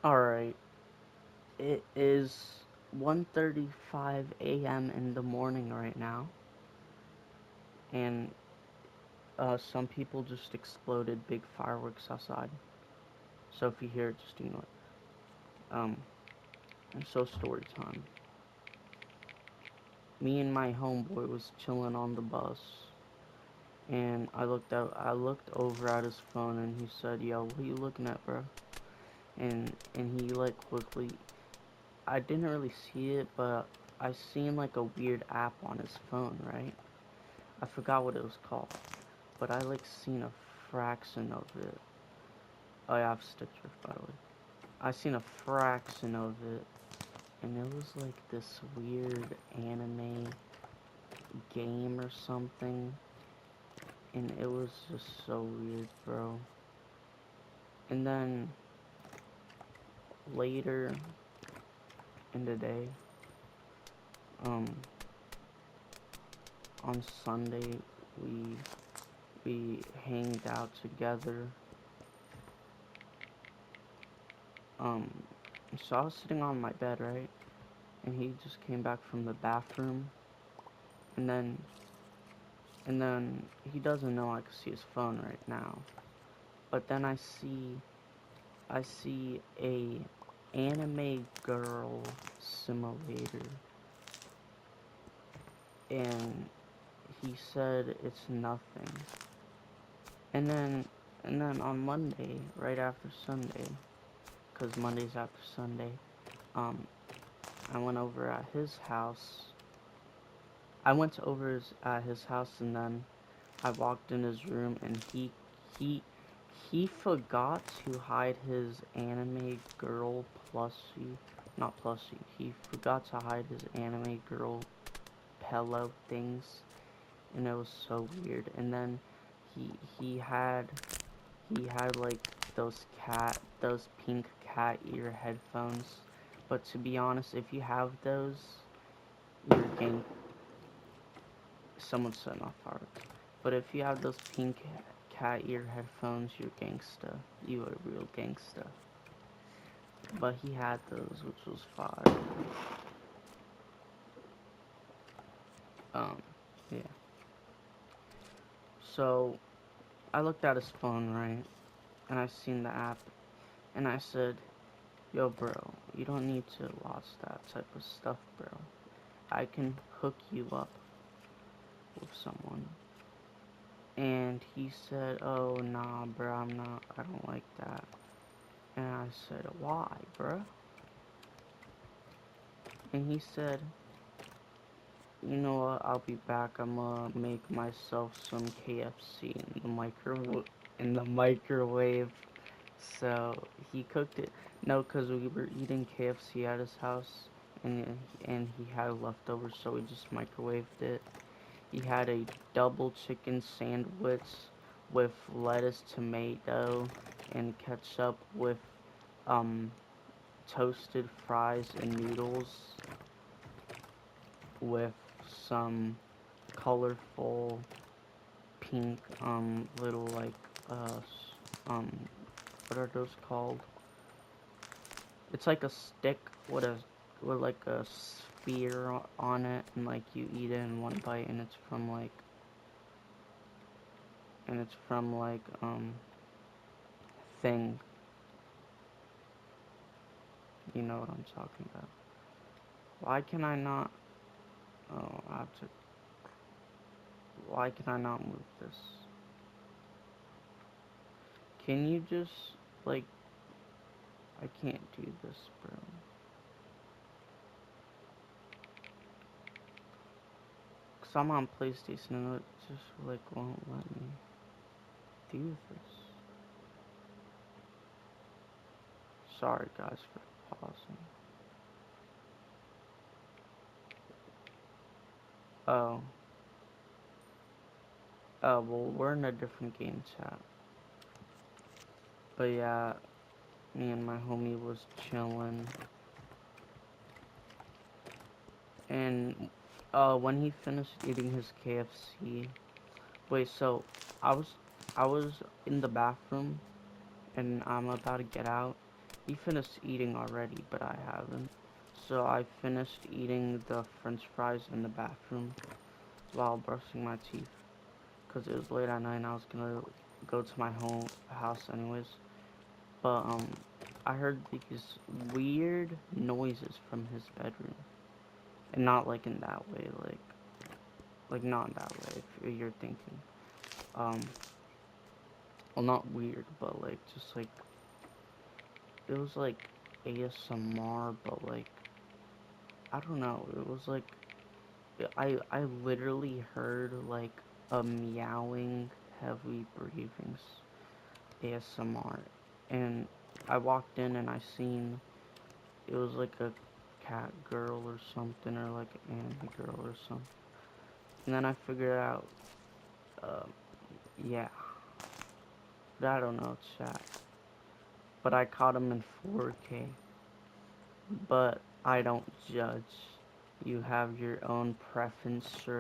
Alright, it is 1:35 a.m. in the morning right now, and some people just exploded big fireworks outside. So if you hear it, just ignore it. And so story time. Me and my homeboy was chilling on the bus, and I looked over at his phone, and he said, "Yo, what are you looking at, bro?" And he like quickly, I didn't really see it, but I seen like a weird app on his phone, right? I forgot what it was called, but I like seen a fraction of it. Oh, yeah, I have Stitcher, by the way. I seen a fraction of it, and it was like this weird anime game or something, and it was just so weird, bro. And then later in the day, um, on Sunday, we we hanged out together. Um, so I was sitting on my bed, right? And he just came back from the bathroom, and then he doesn't know I can see his phone right now. But then I see a anime girl simulator, and he said it's nothing. And then on Monday, right after Sunday, cause Monday's after Sunday, um, I went over at his house. I went over at his house, and then I walked in his room, and he he forgot to hide his anime girl plushie, not plushie. He forgot to hide his anime girl pillow things, and it was so weird. And then he he had he had like those pink cat ear headphones. But to be honest, if you have those, you're getting someone setting off fireworks. But if you have those pink cat ear headphones, you're gangsta. You are real gangsta. But he had those, which was fire. Um, yeah. So I looked at his phone, right, and I seen the app, and I said, "Yo, bro, you don't need to watch that type of stuff, bro. I can hook you up with someone." And he said, "Oh, nah, bro, I don't like that." And I said, "Why, bro?" And he said, "You know what? I'll be back. I'm gonna make myself some KFC in the microwave." So he cooked it. No, cause we were eating KFC at his house, and he had leftovers, so we just microwaved it. He had a double chicken sandwich with lettuce, tomato, and ketchup with um toasted fries and noodles with some colorful pink little like uh um what are those called? It's like a stick with like a sphere on it, and like you eat it in one bite, and it's from like thing. You know what I'm talking about. Why can I not? Oh, I have to. Why can I not move this? Can you just like? I can't do this, bro. Cause I'm on PlayStation and it just like won't let me do this. Sorry guys for pausing. Oh, well we're in a different game chat. But yeah, me and my homie was chilling, and when he finished eating his KFC, wait, so I was I was in the bathroom, and I'm about to get out, He finished eating already, but I haven't. So I finished eating the french fries in the bathroom while brushing my teeth. Because it was late at night and I was gonna go to my house anyways. But, I heard these weird noises from his bedroom. And not like in that way, like not in that way, if you're thinking. Um, well, not weird, but like, just like, it was like ASMR, but like, I don't know, it was like, I literally heard like a meowing, heavy breathings ASMR, and I walked in and I seen it was like a cat girl or something, or like an anime girl or something, and then I figured out, um, yeah, but I don't know, chat, but I caught him in 4K, but I don't judge. You have your own preferences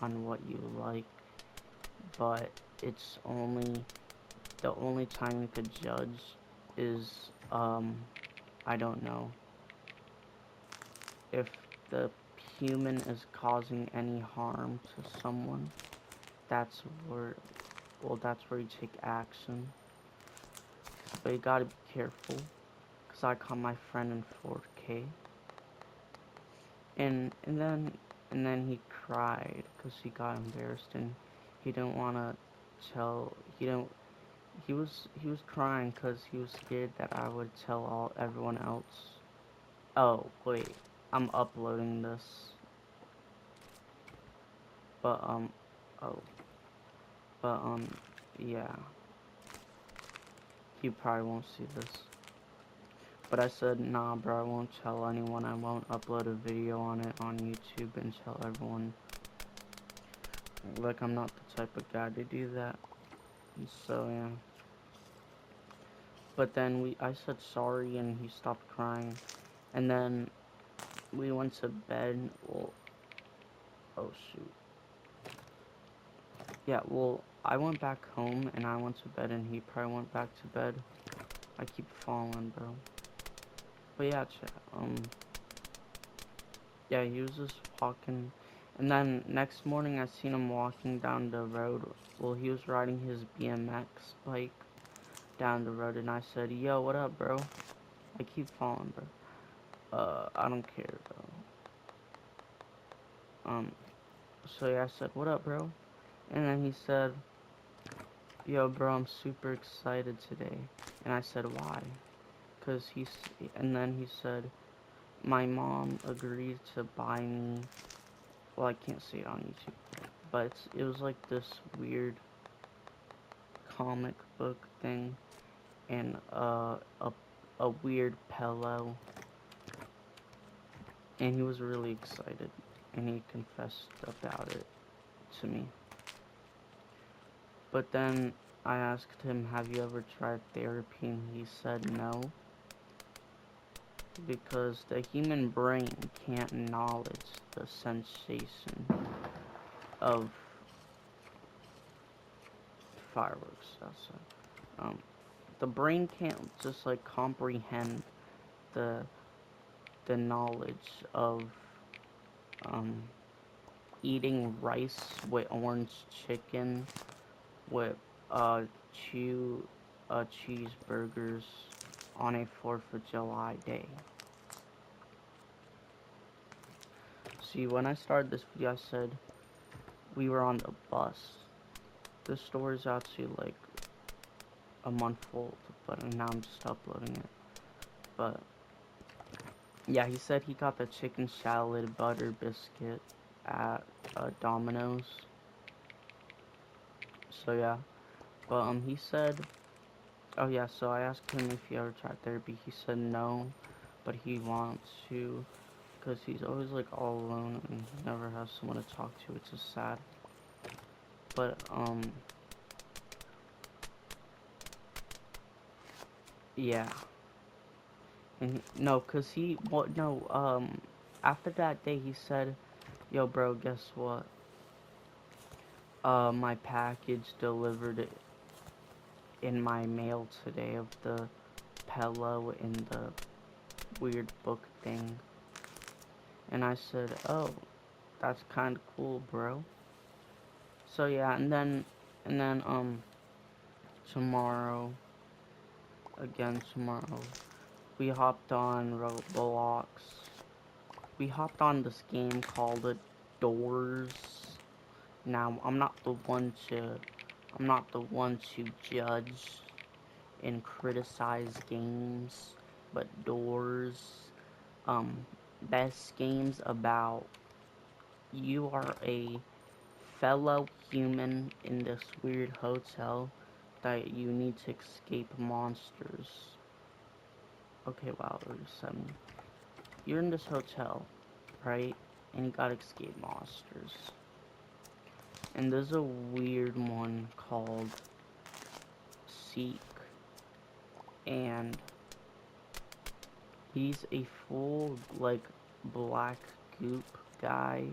on what you like, but it's only the only time you could judge is I don't know, if the human is causing any harm to someone. That's where, well, that's where you take action, but you gotta be careful, because I caught my friend in 4K, and then he cried because he got embarrassed, and he didn't want to tell, he was crying because he was scared that I would tell everyone else. Oh wait, I'm uploading this, but oh, but yeah, he probably won't see this. But I said, nah, bro, I won't tell anyone. I won't upload a video on it on YouTube and tell everyone. Like, I'm not the type of guy to do that. So yeah. But then I said sorry and he stopped crying. And then we went to bed. Well, oh shoot. Yeah, well, I went back home and I went to bed and he probably went back to bed. I keep falling, bro. But yeah, chat, yeah, he was just walking. And then next morning I seen him walking down the road. Well, he was riding his BMX bike down the road and I said, yo, what up, bro? I keep falling, bro. I don't care, though. So yeah, I said, what up, bro? And then he said, yo, bro, I'm super excited today. And I said, why? And then he said, my mom agreed to buy me, well, I can't see it on YouTube, but it was like this weird comic book thing, and a weird pillow, and he was really excited, and he confessed about it to me. But then I asked him, have you ever tried therapy? And he said no, because the human brain can't acknowledge the sensation of fireworks outside. The brain can't just like comprehend the knowledge of um, eating rice with orange chicken with chew cheeseburgers on a 4th of July day. See, when I started this video, I said we were on the bus. This story's actually like a month old, but now I'm just uploading it. But yeah, he said he got the chicken salad butter biscuit at Domino's. So yeah, but he said, oh yeah, so I asked him if he ever tried therapy. He said no, but he wants to, because he's always like all alone and he never has someone to talk to. It's just sad. But yeah, and no, cause after that day he said, yo bro, guess what? My package delivered in my mail today of the pillow and the weird book thing. And I said, oh, that's kind of cool, bro. So yeah, and then, tomorrow, tomorrow, we hopped on Roblox. We hopped on this game called Doors. Now, I'm not the one to judge and criticize games, but Doors, best games about you are a fellow human in this weird hotel that you need to escape monsters. Okay, wow, there's 7. You're in this hotel, right? And you gotta escape monsters. And there's a weird one called Seek, and he's a full, like, black goop guy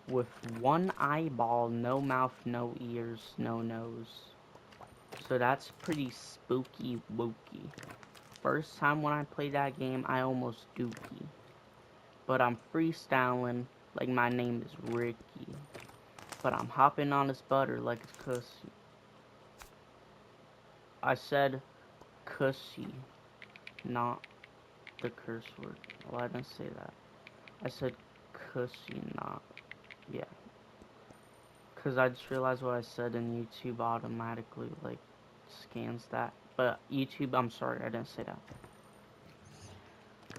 with one eyeball, no mouth, no ears, no nose. So that's pretty spooky wooky. First time when I played that game, I almost dookie. But I'm freestyling like my name is Ricky. But I'm hopping on his butter like it's cussy. I said cussy, not the curse word. Well, I didn't say that. I said cussy, not, yeah. Because I just realized what I said and YouTube automatically, like, scans that. But YouTube, I'm sorry, I didn't say that.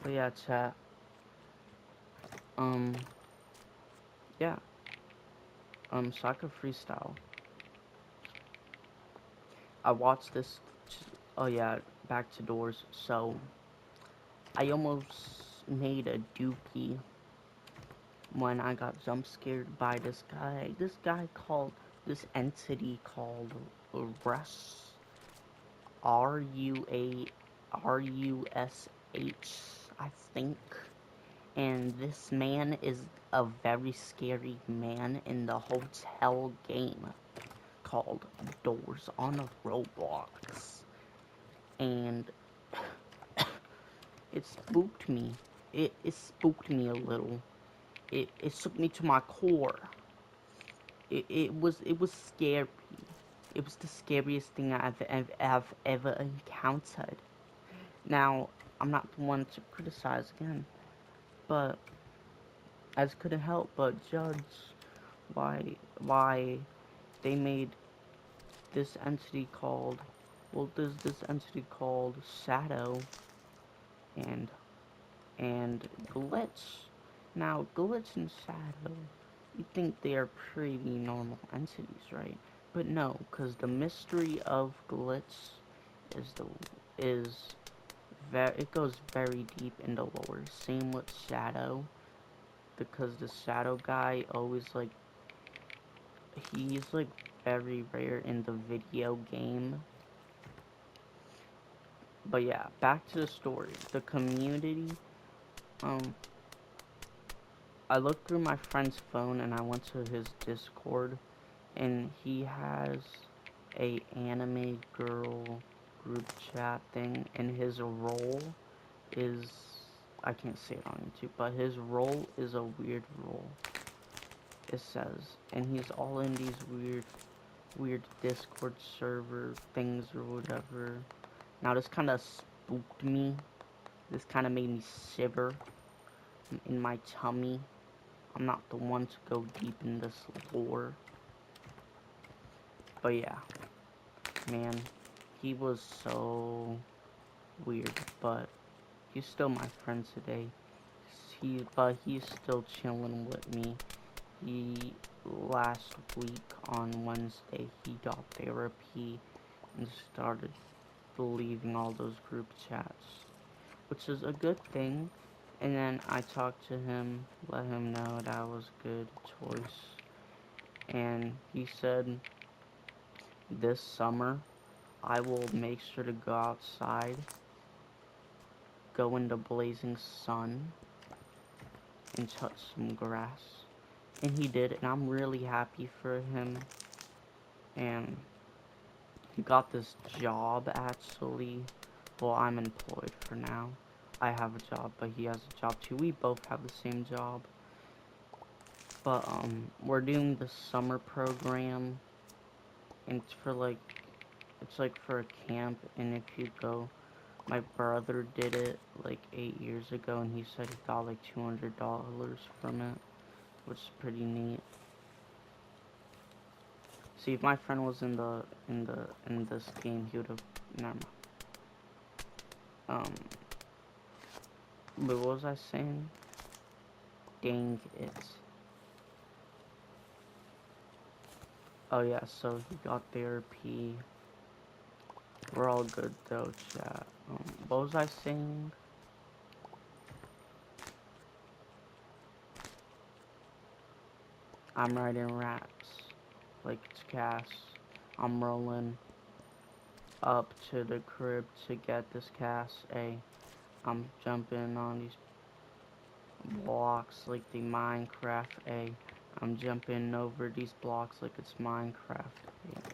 But yeah, chat. Yeah. So I could freestyle. I watched this, oh yeah, back to Doors. So, I almost made a dookie when I got jump scared by this guy. This entity called Russ. Rush, I think. And this man is a very scary man in the hotel game called Doors on Roblox. And it spooked me. It spooked me a little. It shook me to my core. It was scary. It was the scariest thing I've ever encountered. Now, I'm not the one to criticize again, but I just couldn't help but judge why they made this entity called, well, there's this entity called Shadow and Glitch. Now, Glitch and Shadow, you think they are pretty normal entities, right? But no, because the mystery of Glitch is it goes very deep into lore. Same with Shadow, because the Shadow guy always, like, he's, like, very rare in the video game. But yeah, back to the story. The community, I looked through my friend's phone and I went to his Discord, and he has a anime girl group chat thing, and his role is, I can't say it on YouTube, but his role is a weird role, it says, and he's all in these weird Discord server things or whatever. Now this kind of spooked me. This kind of made me shiver in my tummy. I'm not the one to go deep in this lore. But yeah, man, he was so weird, but he's still my friend today. But he's still chilling with me. Last week on Wednesday, he got therapy and started leaving all those group chats, which is a good thing. And then I talked to him, let him know that was a good choice. And he said, this summer, I will make sure to go outside, go in the blazing sun, and touch some grass. And he did, and I'm really happy for him. And he got this job actually. Well, I'm employed for now. I have a job, but he has a job too. We both have the same job. But we're doing the summer program, and it's like for a camp, and if you go, my brother did it like 8 years ago, and he said he got like $200 from it, which is pretty neat. See, if my friend was in this game, he would have never mind. But what was I saying? Dang it. Oh yeah, so he got therapy. We're all good though, chat. What was I saying? I'm riding raps. Like it's Cass. I'm rolling up to the crib to get this Cass A. I'm jumping on these blocks like the Minecraft A. I'm jumping over these blocks like it's Minecraft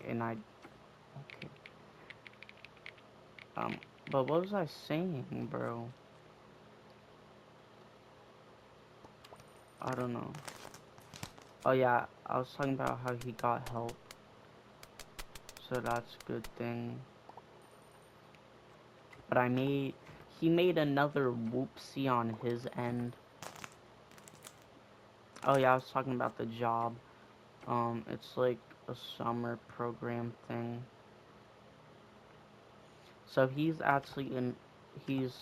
A. And okay. But what was I saying, bro? I don't know. Oh yeah, I was talking about how he got help. So that's a good thing. But he made another whoopsie on his end. Oh yeah, I was talking about the job. It's like a summer program thing. So he's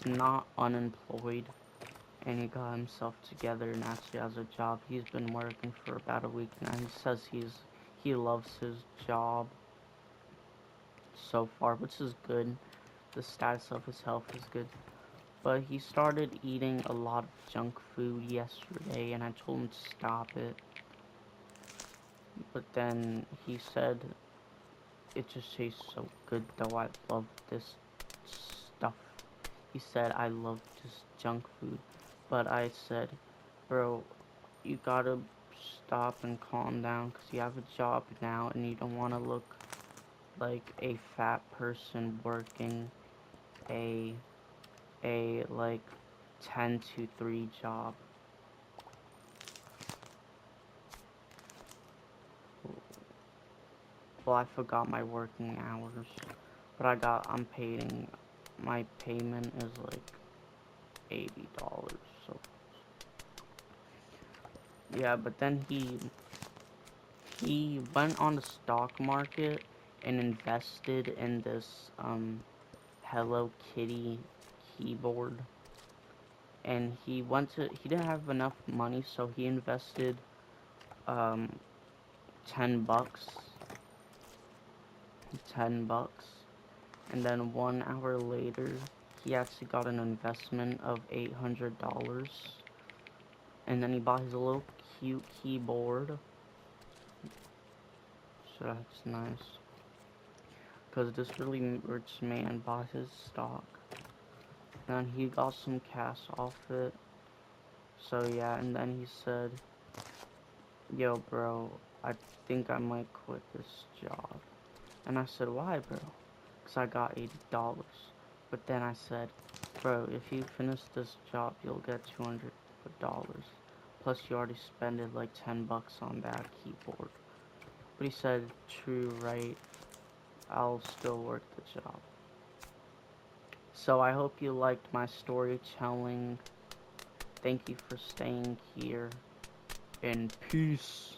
not unemployed, and he got himself together and actually has a job. He's been working for about a week now. He says he loves his job so far, which is good. The status of his health is good. But he started eating a lot of junk food yesterday, and I told him to stop it. But then he said, it just tastes so good though, I love this stuff. He said, I love this junk food. But I said, bro, you gotta stop and calm down, because you have a job now, and you don't want to look like a fat person working a like 10 to 3 job. Well, I forgot my working hours, but I'm paying, my payment is like $80, so yeah. But then he went on the stock market and invested in this Hello Kitty keyboard, and he didn't have enough money, so he invested um 10 bucks 10 bucks, and then 1 hour later he actually got an investment of $800, and then he bought his little cute keyboard, so that's nice, because this really rich man bought his stock, and he got some cash off it. So yeah, and then he said, yo bro, I think I might quit this job. And I said, why bro? Because I got $80. But then I said, bro, if you finish this job, you'll get $200. Plus you already spent like 10 bucks on that keyboard. But he said, true, right? I'll still work the job. So I hope you liked my storytelling. Thank you for staying here. And peace.